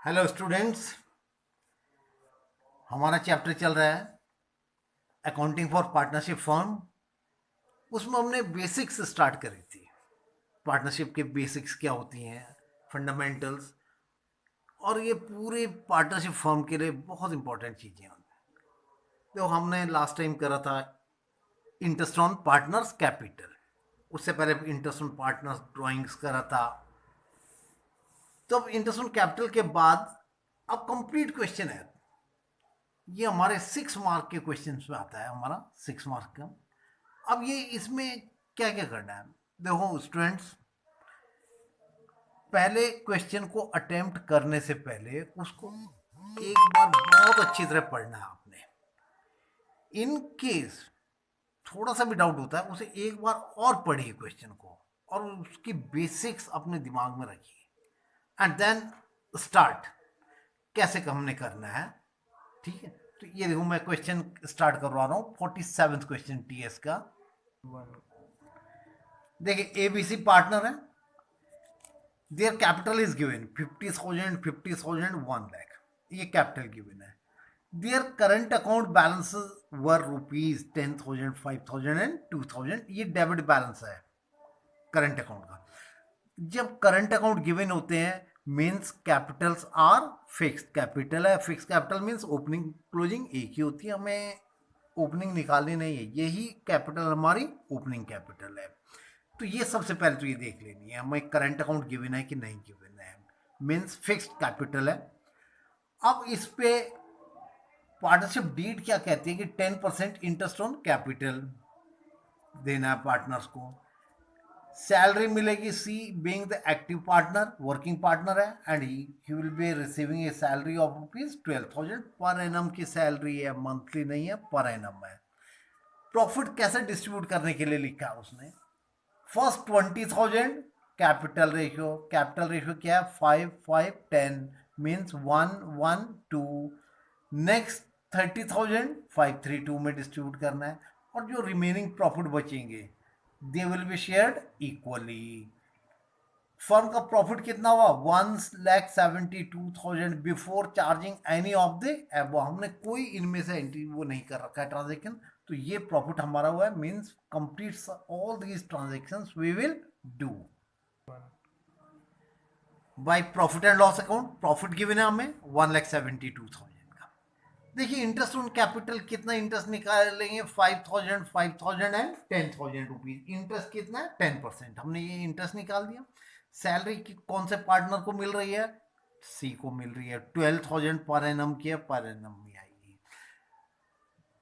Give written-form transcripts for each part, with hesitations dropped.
Hello students, हमारा chapter चल रहा है अकाउंटिंग फॉर पार्टनरशिप फर्म। उसमें हमने बेसिक्स स्टार्ट करी थी। पार्टनरशिप के बेसिक्स क्या होती हैं, फंडामेंटल्स, और ये पूरे पार्टनरशिप फर्म के लिए बहुत इंपॉर्टेंट चीज़ें हैं। तो हमने लास्ट टाइम करा था इंटरेस्ट ऑन पार्टनर्स कैपिटल। उससे पहले इंटरेस्ट ऑन पार्टनर्स ड्राइंग्स करा था। तो अब इंटरेस्ट ऑन कैपिटल के बाद अब कंप्लीट क्वेश्चन है। ये हमारे 6 मार्क के क्वेश्चन में आता है, हमारा 6 मार्क का। अब ये इसमें क्या क्या करना है, देखो स्टूडेंट्स, पहले क्वेश्चन को अटेम्प्ट करने से पहले उसको एक बार बहुत अच्छी तरह पढ़ना है आपने। इन केस थोड़ा सा भी डाउट होता है, उसे एक बार और पढ़िए क्वेश्चन को और उसकी बेसिक्स अपने दिमाग में रखिए एंड देन स्टार्ट कैसे हमने करना है। ठीक है, तो ये देखो मैं क्वेश्चन स्टार्ट करवा रहा हूँ। 47 क्वेश्चन टीएस का। देखिए एबीसी पार्टनर है, their capital is given 50,000, 50,000, 1 lakh, ये कैपिटल गिवन है। Their current account balance were rupees 10,000, 5,000 and 2,000, ये डेबिट बैलेंस है करंट अकाउंट का। जब करंट अकाउंट गिवन होते हैं means capitals are fixed capital है। Fix capital means opening closing एक ही होती है, हमें ओपनिंग निकालनी नहीं है, यही कैपिटल हमारी ओपनिंग कैपिटल है। तो ये सबसे पहले तो ये देख लेनी है हमें करंट अकाउंट गिवन है कि नहीं गिवन है, मीन्स फिक्स्ड कैपिटल है। अब इस पे पार्टनरशिप डीड क्या कहती है कि 10% इंटरेस्ट ऑन कैपिटल देना है पार्टनर्स को। सैलरी मिलेगी C being the active partner, working partner है, and he will be receiving a salary of rupees 12,000 per annum की सैलरी है, मंथली नहीं है, पर एनम है। प्रॉफिट कैसे डिस्ट्रीब्यूट करने के लिए लिखा है उसने, फर्स्ट 20,000 कैपिटल रेशियो क्या है 5, 5, 10 मीन्स 1, 1, 2। नेक्स्ट 30,000 5, 3, 2 में डिस्ट्रीब्यूट करना है, और जो रिमेनिंग प्रॉफिट बचेंगे they will be shared equally. Firm का प्रॉफिट कितना हुआ 1,72,000 before charging any of the एबो, हमने कोई इनमें से एंट्री वो नहीं कर रखा है ट्रांजेक्शन, तो ये प्रॉफिट हमारा हुआ है, means complete all these transactions we will do by profit and loss account. Profit given है हमें 1,72,000 का। देखिए इंटरेस्ट ऑन कैपिटल कितना इंटरेस्ट निकालेंगे 5,000, 5,000 एंड 10,000 रुपीज। इंटरेस्ट कितना है 10%, हमने ये इंटरेस्ट निकाल दिया। सैलरी कौन से पार्टनर को मिल रही है, सी को मिल रही है, 12,000 पर एनम की है, पर एनम में आएगी।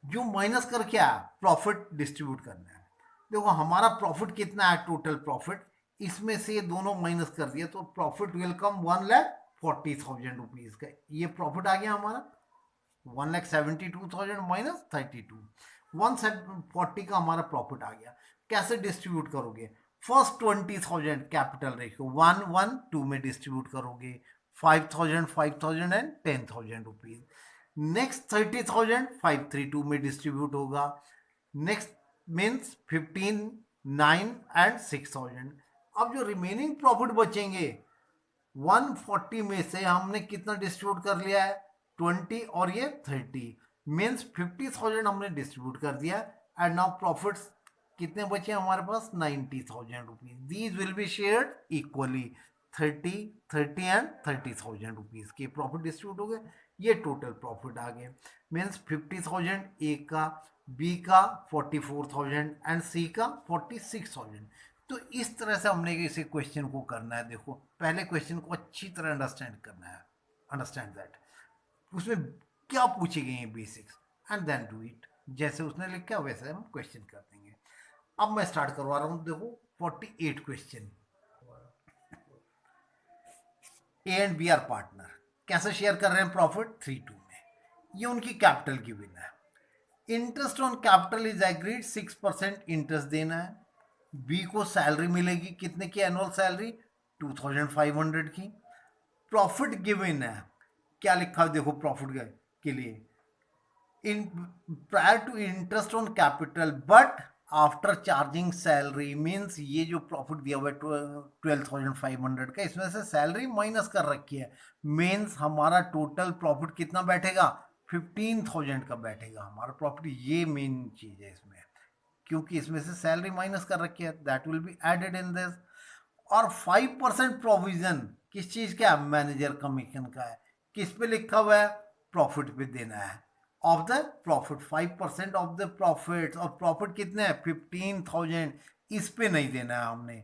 जो माइनस करके आया प्रॉफिट डिस्ट्रीब्यूट करना है। देखो हमारा प्रॉफिट कितना है, टोटल प्रॉफिट, इसमें से दोनों माइनस कर दिया तो प्रॉफिट विल कम 1,40,000 रुपीज का। ये प्रॉफिट आ गया हमारा 1,72,000 माइनस 32, 140 का हमारा प्रॉफिट आ गया। कैसे डिस्ट्रीब्यूट करोगे, फर्स्ट 20,000 कैपिटल रेशियो 1, 1, 2 में डिस्ट्रीब्यूट करोगे, 5,000, 5,000 एंड 10,000 रुपीज। नेक्स्ट 30,000 5, 3, 2 में डिस्ट्रीब्यूट होगा। Next means 15, 9 and 6,000। अब जो रिमेनिंग प्रॉफिट बचेंगे 140 में से हमने कितना डिस्ट्रीब्यूट कर लिया है 20, और ये 30 मीन्स 50,000 हमने डिस्ट्रीब्यूट कर दिया। एंड नाउ प्रॉफिट्स कितने बचे हमारे पास 90,000 rupees. These will be shared equally, 30, 30 and 30,000 rupees के प्रॉफिट डिस्ट्रीब्यूट हो गए। ये टोटल प्रॉफिट आ गए, मीन्स 50,000 ए का, बी का 44,000 एंड सी का 46,000। तो इस तरह से हमने इसे क्वेश्चन को करना है। देखो पहले क्वेश्चन को अच्छी तरह अंडरस्टैंड करना है, अंडरस्टैंड दैट उसमें क्या पूछे गए हैं basics, and then do it. जैसे उसने लिखा वैसे हम क्वेश्चन कर देंगे। अब मैं स्टार्ट करवा रहा हूं, देखो 48 question. A and B are partner, कैसे शेयर कर रहे हैं प्रॉफिट 3:2 में, ये उनकी कैपिटल गिवन है। Interest on capital is agreed 6% interest देना है। बी को सैलरी मिलेगी कितने की, एनुअल सैलरी 2,500 की। प्रॉफिट गिवन है, क्या लिखा है देखो प्रॉफिट के लिए, इन prior to interest on capital but after charging salary means ये जो प्रॉफिट दिया हुआ है 12,500 का, इसमें से सैलरी माइनस कर रखी है, मीन्स हमारा टोटल प्रॉफिट कितना बैठेगा, 15,000 का बैठेगा हमारा प्रॉफिट। ये मेन चीज है इसमें, क्योंकि इसमें से सैलरी माइनस कर रखी है, that will be added in this. और 5% प्रोविजन किस चीज का, मैनेजर कमीशन का है, किस पे लिखा हुआ है, प्रॉफिट पे देना है, of the profit 5% of the profit. और प्रॉफिट कितने हैं, 15,000, इस पे नहीं देना है हमने,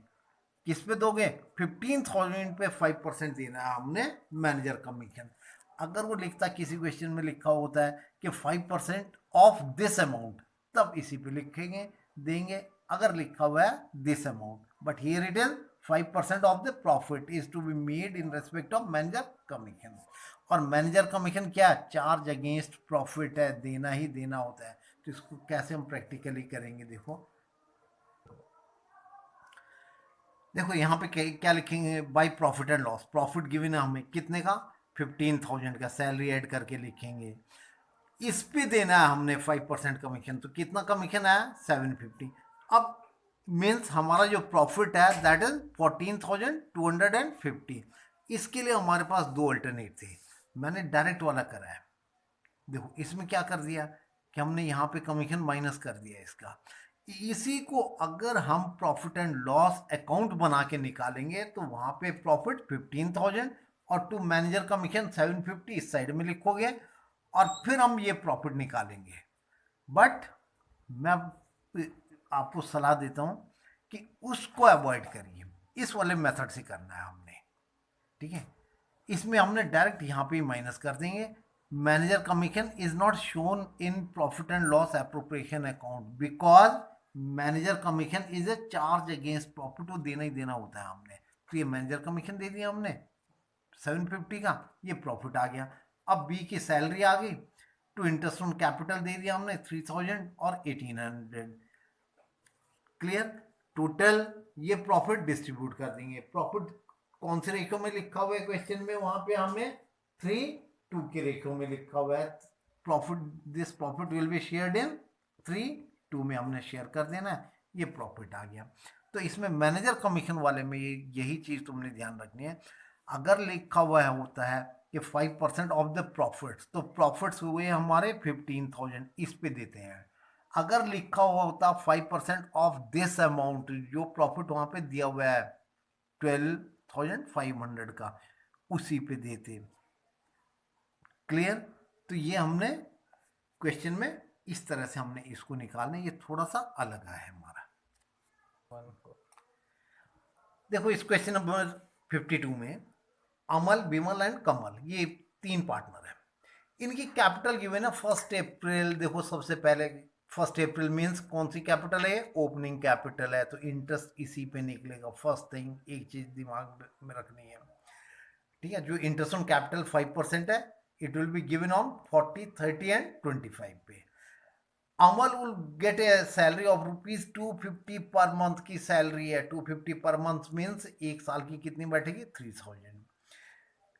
किस पे दोगे, 15,000 पे 5% देना है हमने मैनेजर कमीशन। अगर वो लिखता, किसी क्वेश्चन में लिखा होता है कि 5% ऑफ दिस अमाउंट, तब इसी पे लिखेंगे, देंगे। अगर लिखा हुआ है this amount, but here it is 5% of the profit is to be made in respect of manager commission. और मैनेजर कमीशन क्या, चार्ज अगेंस्ट प्रॉफिट है, देना ही देना होता है। तो इसको कैसे हम प्रैक्टिकली करेंगे, देखो देखो यहाँ पे क्या लिखेंगे, by profit and loss. Profit given है हमें कितने का, 15,000 का, सैलरी ऐड करके लिखेंगे। इस पे देना है हमने 5% कमीशन, तो कितना कमीशन आया, 750। अब मीन्स हमारा जो प्रॉफिट है दैट इज 14,250। इसके लिए हमारे पास दो अल्टरनेट थे, मैंने डायरेक्ट वाला करा है। देखो इसमें क्या कर दिया कि हमने यहाँ पे कमीशन माइनस कर दिया इसका। इसी को अगर हम प्रॉफिट एंड लॉस अकाउंट बना के निकालेंगे तो वहां पे प्रॉफिट 15,000 और टू मैनेजर कमीशन 750 इस साइड में लिखोगे, और फिर हम ये प्रॉफिट निकालेंगे। बट मैं आपको सलाह देता हूं कि उसको अवॉइड करिए, इस वाले मेथड से करना है हमने, ठीक है। इसमें हमने डायरेक्ट यहाँ पे माइनस कर देंगे। Manager commission is not shown in profit and loss appropriation account because manager commission is a charge against profit, वो देना ही देना होता है हमने। तो ये मैनेजर कमीशन दे दिया हमने 750 का, ये प्रॉफिट आ गया। अब बी की सैलरी आ गई, टू इंटरेस्ट ऑन कैपिटल दे दिया हमने 3,000 और 1,800। क्लियर, टोटल ये प्रॉफिट डिस्ट्रीब्यूट कर देंगे। प्रॉफिट कौन से रेखियो में लिखा हुआ है क्वेश्चन में, वहां पे हमें 3:2 के रेखियो में लिखा हुआ है। Profit, this profit will be shared in 3:2 में हमने शेयर कर देना है, ये प्रॉफिट आ गया। तो इसमें मैनेजर कमीशन वाले में यही चीज तुमने ध्यान रखनी है। अगर लिखा हुआ है होता है कि 5% ऑफ द प्रॉफिट्स, तो प्रॉफिट्स हुए हमारे 15,000, इस पे देते हैं। अगर लिखा हुआ होता 5% ऑफ दिस अमाउंट, जो प्रॉफिट वहां पे दिया हुआ है 12,500 का, उसी पे देते। क्लियर, तो ये हमने क्वेश्चन में इस तरह से हमने इसको निकालना, ये थोड़ा सा अलग है हमारा। देखो इस क्वेश्चन नंबर 52 में अमल, विमल एंड कमल, ये तीन पार्टनर है। इनकी कैपिटल गिवन है 1 अप्रैल। देखो सबसे पहले 1 अप्रैल मीन्स कौन सी कैपिटल है, ओपनिंग कैपिटल है, तो इंटरेस्ट इसी पे निकलेगा। फर्स्ट थिंग एक चीज दिमाग में रखनी है, ठीक है। जो इंटरेस्ट ऑन कैपिटल 5% है, it will be given on 40, 30 and 25 पे। Amal will get a salary of ₹250 per month की सैलरी है। 250 पर मंथ मीन्स एक साल की कितनी बैठेगी, 3,000।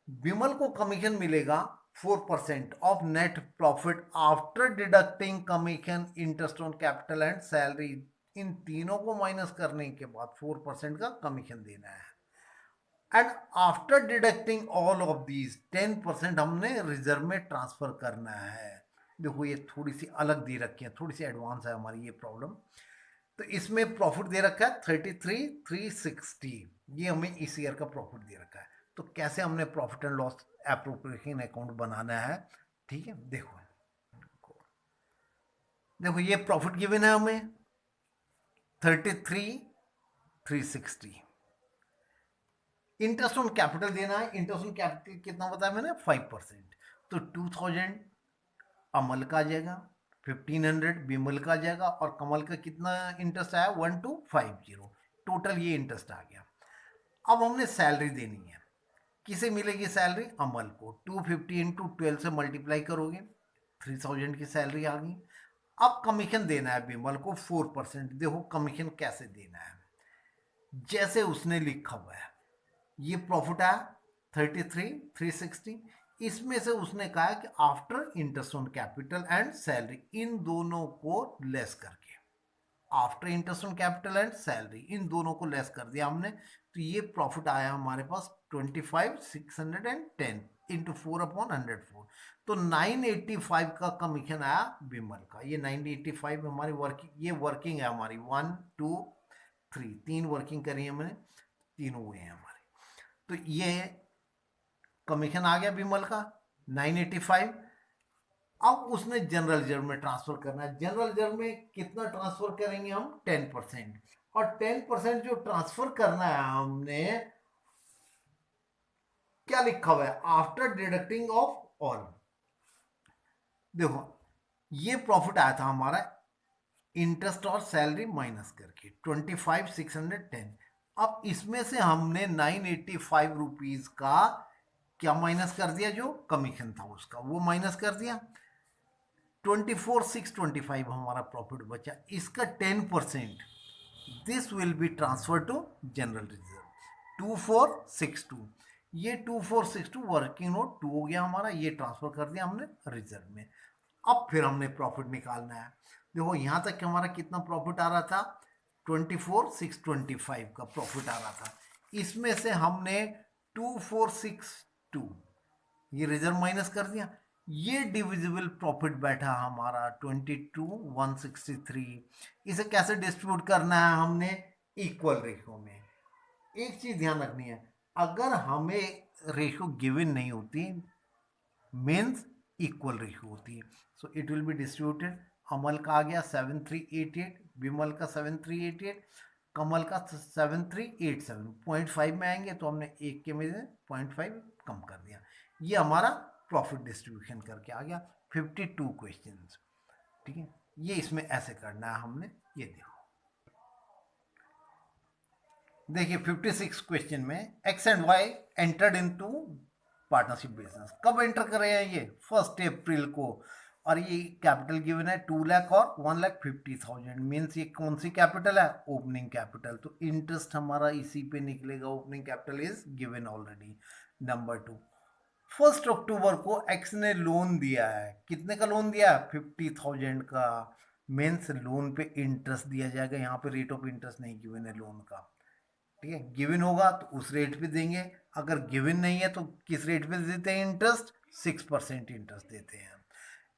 विमल को कमीशन मिलेगा 4% of net profit after deducting commission, interest on capital and salary. इन तीनों को माइनस करने के बाद 4% का कमीशन देना है। And after deducting all of these 10% हमने रिजर्व में ट्रांसफर करना है। देखो ये थोड़ी सी अलग दे रखी है, थोड़ी सी एडवांस है हमारी ये प्रॉब्लम। तो इसमें प्रॉफिट दे रखा है 33,360, ये हमें इस ईयर का प्रॉफिट दे रखा है। तो कैसे हमने profit and loss appropriation account बनाना है, ठीक है। देखो देखो ये प्रॉफिट गिवन है हमें 33,360। इंटरेस्ट ऑन कैपिटल देना है, इंटरेस्ट ऑन कैपिटल कितना बताया मैंने, 5%। तो 2,000 अमल का आ जाएगा, 1,500 विमल का आ जाएगा, और कमल का कितना इंटरेस्ट आया, 1250। टोटल ये इंटरेस्ट आ गया। अब हमने सैलरी देनी है, किसे मिलेगी सैलरी, अमल को। 250 इंटू 12 से मल्टीप्लाई करोगे, 3,000 की सैलरी आ गई। अब कमीशन देना है विमल को 4%। देखो कमीशन कैसे देना है, जैसे उसने लिखा हुआ है, ये प्रॉफिट आया 33,360। इसमें से उसने कहा कि after interest on capital and salary, इन दोनों को लेस करके, after interest on capital and salary, इन दोनों को लेस कर दिया हमने, तो ये प्रॉफिट आया हमारे पास 25,610 इंटू 4/104, तो 985 का कमीशन आया विमल का। ये 985 हमारी वर्किंग, ये वर्किंग है हमारी 1 2 3, 3 वर्किंग करी है मैंने, तीनों हुए हैं हमारे। तो ये कमीशन आ गया विमल का 985। अब उसने जनरल रिजर्व में ट्रांसफर करना है। जनरल रिजर्व में कितना ट्रांसफर करेंगे हम? 10%। और 10% जो ट्रांसफर करना है हमने, क्या लिखा हुआ है? After deducting of all. देखो ये प्रॉफिट आया था हमारा इंटरेस्ट और सैलरी माइनस करके 25,610। अब इसमें से हमने 985 रुपीज का क्या माइनस कर दिया? जो कमीशन था उसका वो माइनस कर दिया। 24,625 हमारा प्रॉफिट बचा। इसका 10% this will be transfer to general reserve 2462। ये 2462 वर्किंग नोट 2 हो गया हमारा, ये ट्रांसफर कर दिया हमने रिजर्व में। अब फिर हमने प्रॉफिट निकालना है। देखो यहां तक हमारा कितना प्रॉफिट आ रहा था? 24,625 का प्रॉफिट आ रहा था। इसमें से हमने 2462 ये रिजर्व माइनस कर दिया। ये डिविजिबल प्रॉफिट बैठा हमारा 22,163। इसे कैसे डिस्ट्रीब्यूट करना है हमने? इक्वल रेशियो में। एक चीज ध्यान रखनी है, अगर हमें रेशियो गिवन नहीं होती, मीन्स इक्वल रेशियो होती है, so it will be distributed. Amal का आ गया 7388, विमल का 7388, कमल का 7387। 0.5 में आएंगे तो हमने एक के में 0.5 कम कर दिया। ये हमारा प्रॉफिट डिस्ट्रीब्यूशन करके आ गया 52 क्वेश्चंस। ठीक है, ये इसमें ऐसे करना है हमने। ये देखिए 56 क्वेश्चन में X and Y entered into partnership business. कब एंटर कर रहे हैं? ये 1 अप्रैल को। और ये कैपिटल गिवन है 2 लाख और 1,50,000। मीन्स ये कौन सी कैपिटल है? Opening capital. तो इंटरेस्ट हमारा इसी पे निकलेगा। Opening capital is given already. Number 2, 1 अक्टूबर को एक्स ने लोन दिया है। कितने का लोन दिया है? 50,000 का। मीन्स लोन पे इंटरेस्ट दिया जाएगा। यहाँ पे रेट ऑफ इंटरेस्ट नहीं गिवन है लोन का। ठीक है, गिवन होगा तो उस रेट पे देंगे। अगर गिवन नहीं है तो किस रेट पे देते हैं इंटरेस्ट? 6% इंटरेस्ट देते हैं।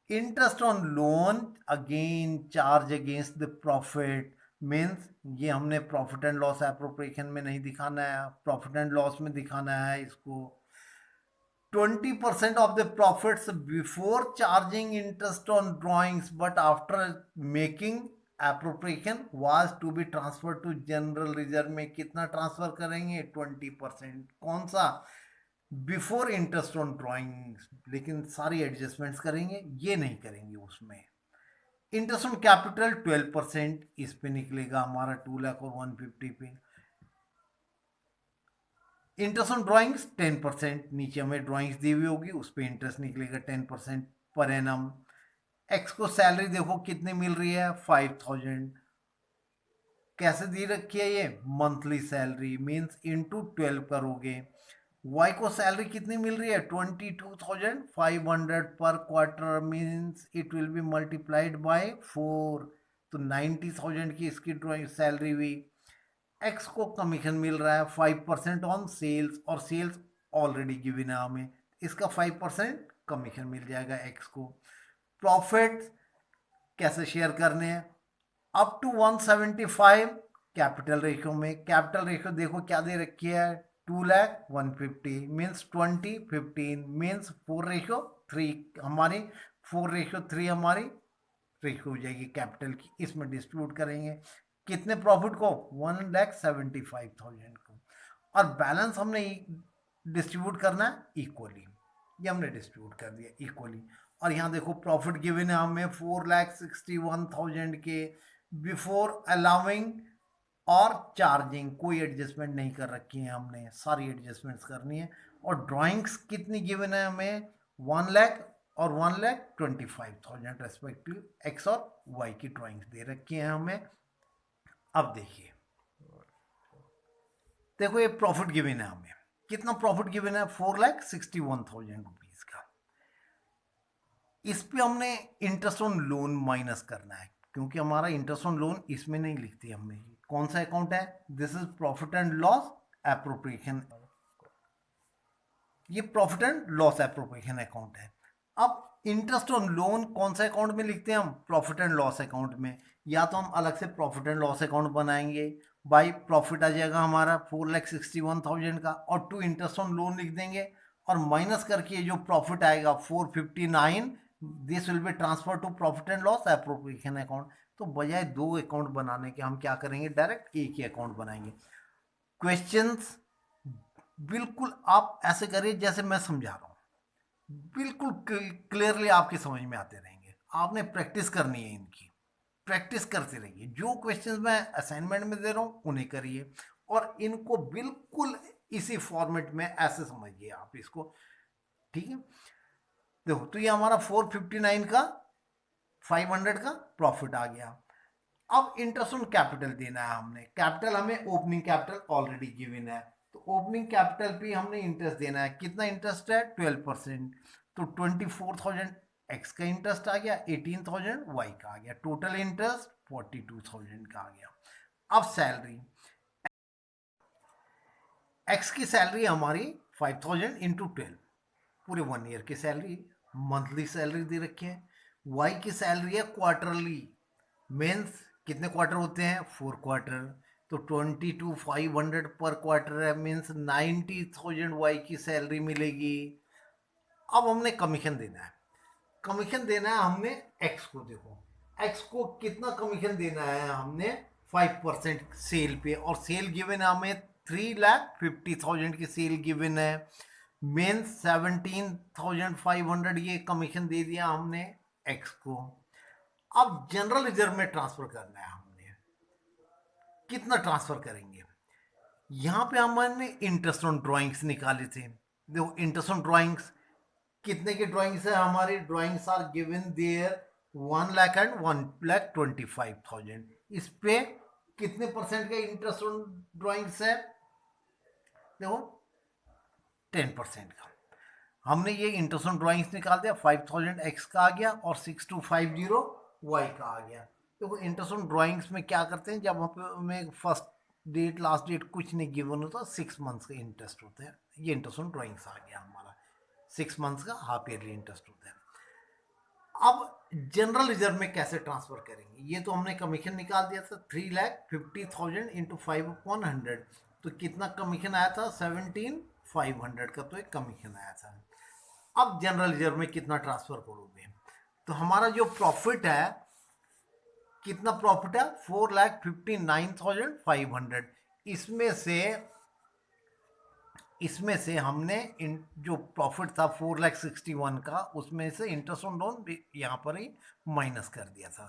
Interest on loan again charge against the profit. Means ये हमने प्रॉफिट एंड लॉस एप्रोप्रिएशन में नहीं दिखाना है, प्रॉफिट एंड लॉस में दिखाना है इसको। 20% of the profits before charging interest on drawings, but after making appropriation was to be transferred to general reserve में कितना ट्रांसफर करेंगे? 20%। कौन सा? Before interest on drawings. लेकिन सारी एडजस्टमेंट्स करेंगे, ये नहीं करेंगे उसमें। इंटरेस्ट ऑन कैपिटल 12% इस पे निकलेगा हमारा 2 लाख और 150 पे। इंटरेस्ट ऑन ड्राइंग्स 10%, नीचे हमें ड्राइंग्स दी हुई होगी उस पर इंटरेस्ट निकलेगा 10% पर एनम। एक्स को सैलरी देखो कितनी मिल रही है? 5,000। कैसे दी रखी है? ये मंथली सैलरी, मीन्स इनटू 12 करोगे। वाई को सैलरी कितनी मिल रही है? 22,500 पर quarter, means it will B multiplied by 4। तो 90,000 की इसकी ड्राइंग सैलरी हुई। एक्स को कमीशन मिल रहा है 5% ऑन सेल्स, और सेल्स ऑलरेडी गिवन है हमें, इसका 5% कमीशन मिल जाएगा एक्स को। प्रॉफिट कैसे शेयर करने हैं? अप टू 175 कैपिटल रेशियो में। कैपिटल रेशियो देखो क्या दे रखी है? 2 लाख 150, मीन्स 20 15, मीन्स 4:3 हमारी, 4:3 हमारी रेशियो हो जाएगी कैपिटल की। इसमें डिस्ट्रीब्यूट करेंगे कितने प्रॉफिट को? 1,75,000 को। और बैलेंस हमने डिस्ट्रीब्यूट करना है इक्वली। ये हमने डिस्ट्रीब्यूट कर दिया इक्वली। और यहाँ देखो प्रॉफिट गिवन है हमें 4,61,000 के बिफोर अलाउिंग और चार्जिंग। कोई एडजस्टमेंट नहीं कर रखी है हमने, सारी एडजस्टमेंट्स करनी है। और ड्राइंग्स कितनी गिवन है हमें? 1 लाख और 1,25,000 रेस्पेक्टिव। एक्स और वाई की ड्राइंग्स दे रखी है हमें। अब देखिए, देखो ये प्रॉफिट गिवन है हमें। कितना प्रॉफिट गिवन है? 4,61,000 रुपीज का। इस पे हमने इंटरेस्ट ऑन लोन माइनस करना है। क्योंकि हमारा इंटरेस्ट ऑन लोन इसमें नहीं लिखते हमने। कौन सा अकाउंट है? This is profit and loss appropriation, ये profit and loss appropriation account है। अब इंटरेस्ट ऑन लोन कौन सा अकाउंट में लिखते हैं हम? प्रॉफिट एंड लॉस अकाउंट में। या तो हम अलग से प्रॉफिट एंड लॉस अकाउंट बनाएंगे, बाई प्रॉफिट आ जाएगा हमारा 4,61,000 का, और टू इंटरेस्ट ऑन लोन लिख देंगे, और माइनस करके जो प्रॉफिट आएगा 459, this will be transfer to profit and loss appropriation account. तो बजाय दो अकाउंट बनाने के हम क्या करेंगे, डायरेक्ट एक ही अकाउंट बनाएंगे। क्वेश्चंस बिल्कुल आप ऐसे करिए जैसे मैं समझा रहा हूँ, बिल्कुल क्लियरली आपके समझ में आते रहेंगे। आपने प्रैक्टिस करनी है इनकी, प्रैक्टिस करते रहिए। जो क्वेश्चंस मैं असाइनमेंट में दे रहा हूँ उन्हें करिए, और इनको बिल्कुल इसी फॉर्मेट में ऐसे समझिए आप इसको, ठीक है। देखो, तो ये हमारा 459 का 500 का प्रॉफिट आ गया। अब इंटरेस्ट ऑन कैपिटल देना है हमने। कैपिटल हमें ओपनिंग कैपिटल ऑलरेडी गिवन है, तो ओपनिंग कैपिटल पे हमने इंटरेस्ट देना है। कितना इंटरेस्ट है? 12%। तो 24,000 एक्स का इंटरेस्ट आ गया, 18,000 वाई का आ गया, टोटल इंटरेस्ट 42,000 का आ गया। अब सैलरी, एक्स की सैलरी हमारी 5,000 इंटू 12, पूरे 1 ईयर की सैलरी, मंथली सैलरी दे रखी है। वाई की सैलरी है क्वार्टरली, मीन्स कितने क्वार्टर होते हैं? 4 क्वार्टर। तो 22,500 पर क्वार्टर है, मीन्स 90,000 वाई की सैलरी मिलेगी। अब हमने कमीशन देना है, कमीशन देना है हमने एक्स को। देखो, एक्स को कितना कमीशन देना है हमने? 5% सेल पे, और सेल गिवन है हमें 3,50,000 की सेल गिवन है, मीन्स 17,500 ये कमीशन दे दिया हमने एक्स को। अब जनरल रिजर्व में ट्रांसफर करना है हमने, कितना ट्रांसफर करेंगे? यहां पे हमने इंटरेस्ट ऑन ड्राइंग्स निकाले थे। देखो, इंटरेस्ट ऑन ड्राइंग्स कितने की ड्राइंग्स है हमारी? Drawings are given there 1 lakh and 1,25,000। इस पे कितने परसेंट का इंटरेस्ट ऑन ड्राइंग्स है? देखो, 10% का। हमने ये इंटरेस्ट ऑन ड्राइंग्स निकाल दिया, 5,000 एक्स का आ गया और 6,250 वाई का आ गया। देखो, इंटरेस्ट ऑन ड्राइंग्स में क्या करते हैं, जब हमें फर्स्ट डेट लास्ट डेट कुछ नहीं गिवन होता, 6 मंथ्स का इंटरेस्ट होता है। ये इंटरेस्ट ऑन ड्राइंग्स आ गया हमारा, 6 मंथ्स का हाफ ईयरली इंटरेस्ट होता है। अब जनरल रिजर्व में कैसे ट्रांसफर करेंगे? ये तो हमने कमीशन निकाल दिया था, 3,50,000 इंटू 5/100, तो कितना कमीशन आया था? 17,500 का तो एक कमीशन आया था। अब जनरल रिजर्व में कितना ट्रांसफर करोगे? तो हमारा जो प्रॉफिट है, कितना प्रॉफिट है? 4,59,500। इसमें से हमने जो प्रॉफिट था 4,61,000 का, उसमें से इंटरेस्ट ऑन लोन यहाँ पर ही माइनस कर दिया था,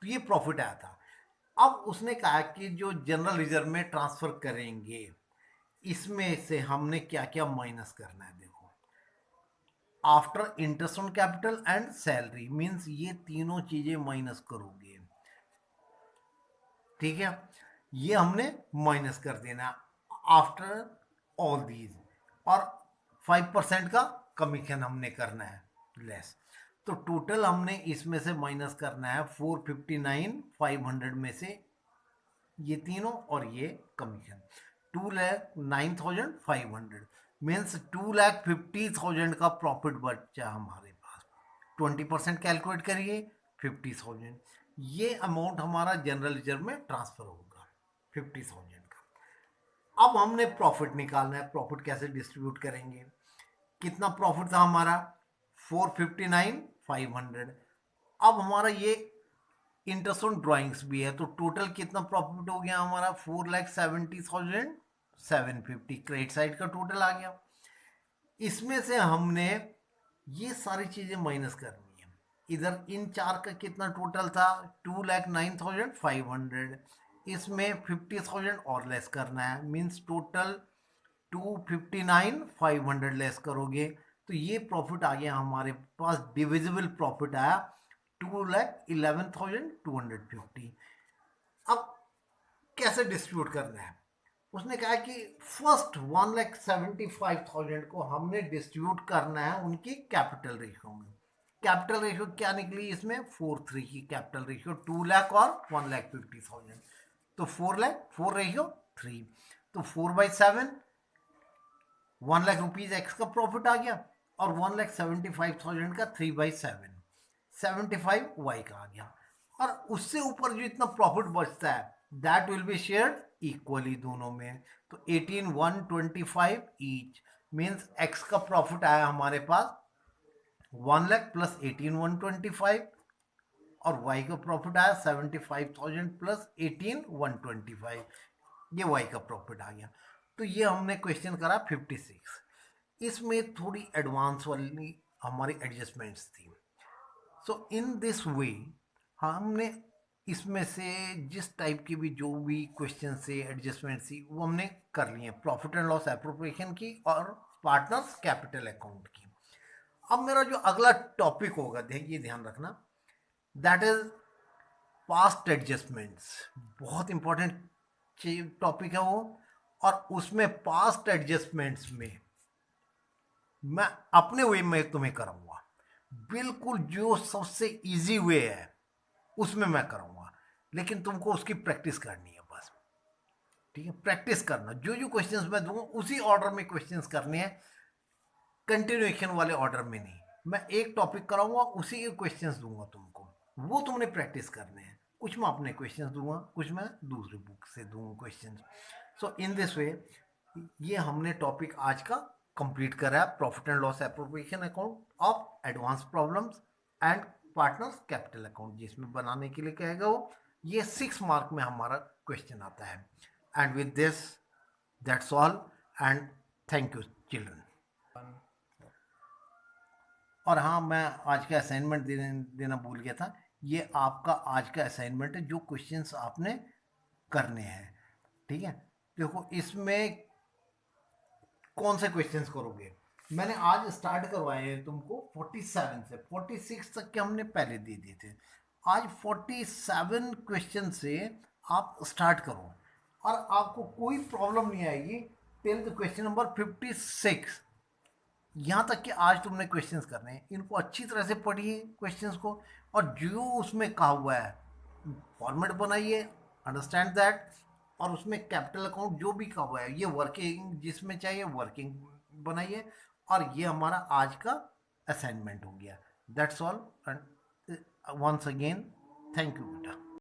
तो ये प्रॉफिट आया था। अब उसने कहा कि जो जनरल रिजर्व में ट्रांसफर करेंगे, इसमें से हमने क्या क्या माइनस करना है। देखो, after interest on capital and salary, means ये तीनों चीजें माइनस करोगे, ठीक है। ये हमने माइनस कर देना आफ्टर ऑल दीज, और 5% का कमीशन हमने करना है लेस। तो टोटल हमने इसमें से माइनस करना है 459,500 में से ये तीनों और ये कमीशन, 2,09,500, मीन्स 2,50,000 का प्रॉफिट बचा हमारे पास। 20% कैलकुलेट करिए, 50,000। ये अमाउंट हमारा जनरल रिजर्व में ट्रांसफर होगा, 50,000 का। अब हमने प्रॉफिट निकालना है। प्रॉफिट कैसे डिस्ट्रीब्यूट करेंगे? कितना प्रॉफिट था हमारा? 459,500। अब हमारा ये इंटरेस्ट ऑन ड्राइंग्स भी है, तो टोटल कितना प्रॉफिट हो गया हमारा? 4,70,750 क्रेडिट साइड का टोटल आ गया। इसमें से हमने ये सारी चीजें माइनस करनी है। इधर इन चार का कितना टोटल था? 2,09,500। इसमें 50,000 और लेस करना है, मीन्स टोटल 259,500 लेस करोगे तो ये प्रॉफिट आ गया हमारे पास। डिविजिबल प्रॉफिट आया 2,11,250। अब कैसे डिस्ट्रीब्यूट करना है? उसने कहा कि फर्स्ट 1,75,000 को हमने डिस्ट्रीब्यूट करना है उनकी कैपिटल रेशियो में। कैपिटल रेशियो क्या निकली इसमें 4:3 की कैपिटल रेशियो, 2 लाख और 1,50,000, तो 4 लाख 4 रेशियो 3, तो 4/7 1 लाख रुपीज एक्स का प्रॉफिट आ गया और 1,75,000 का 3/7 75 वाई का आ गया। और उससे ऊपर जो इतना प्रॉफिट बचता है that will be shared equally दोनों में, तो 18,125 ईच मीन्स एक्स का प्रॉफिट आया हमारे पास 1 लाख प्लस 18,125 और वाई का प्रॉफिट आया 75,000 प्लस 18,125, ये वाई का प्रॉफिट आ गया। तो ये हमने क्वेश्चन करा 56। इसमें थोड़ी एडवांस वाली हमारी एडजस्टमेंट्स थी। सो इन दिस वे हमने इसमें से जिस टाइप की भी जो भी क्वेश्चन से एडजस्टमेंट थी वो हमने कर लिए, प्रॉफिट एंड लॉस एप्रोप्रिएशन की और पार्टनर्स कैपिटल अकाउंट की। अब मेरा जो अगला टॉपिक होगा, देखिए ध्यान रखना, दैट इज पास्ट एडजस्टमेंट्स। बहुत इंपॉर्टेंट टॉपिक है वो, और उसमें पास्ट एडजस्टमेंट्स में मैं अपने वे में तुम्हें कराऊंगा, बिल्कुल जो सबसे इजी वे है उसमें मैं कराऊंगा, लेकिन तुमको उसकी प्रैक्टिस करनी है बस, ठीक है। प्रैक्टिस करना, जो जो क्वेश्चंस मैं दूंगा उसी ऑर्डर में क्वेश्चंस करने हैं, कंटिन्यूएशन वाले ऑर्डर में नहीं। मैं एक टॉपिक कराऊंगा उसी के क्वेश्चंस दूंगा तुमको, वो तुमने प्रैक्टिस करने हैं। कुछ मैं अपने क्वेश्चंस दूंगा, कुछ मैं दूसरी बुक से दूंगा questions. So in this way ये हमने टॉपिक आज का कंप्लीट करा है, profit and loss appropriation account of advance problems and partners capital account, जिसमें बनाने के लिए कहेगा वो, ये 6 मार्क में हमारा क्वेश्चन आता है। And with this that's all and thank you children. और हाँ, मैं आज का असाइनमेंट देना भूल गया था, ये आपका आज का असाइनमेंट है, जो क्वेश्चंस आपने करने हैं, ठीक है। देखो इसमें कौन से क्वेश्चंस करोगे, मैंने आज स्टार्ट करवाए हैं तुमको 47 से, 46 तक के हमने पहले दे दिए थे। आज 47 क्वेश्चन से आप स्टार्ट करो और आपको कोई प्रॉब्लम नहीं आएगी टिल द क्वेश्चन नंबर 56। यहाँ तक कि आज तुमने क्वेश्चंस करने हैं, इनको अच्छी तरह से पढ़िए क्वेश्चंस को, और जो उसमें कहा हुआ है फॉर्मेट बनाइए, अंडरस्टैंड दैट, और उसमें कैपिटल अकाउंट जो भी कहा हुआ है ये वर्किंग जिसमें चाहिए वर्किंग बनाइए। और ये हमारा आज का असाइनमेंट हो गया। That's all and once again thank you बेटा।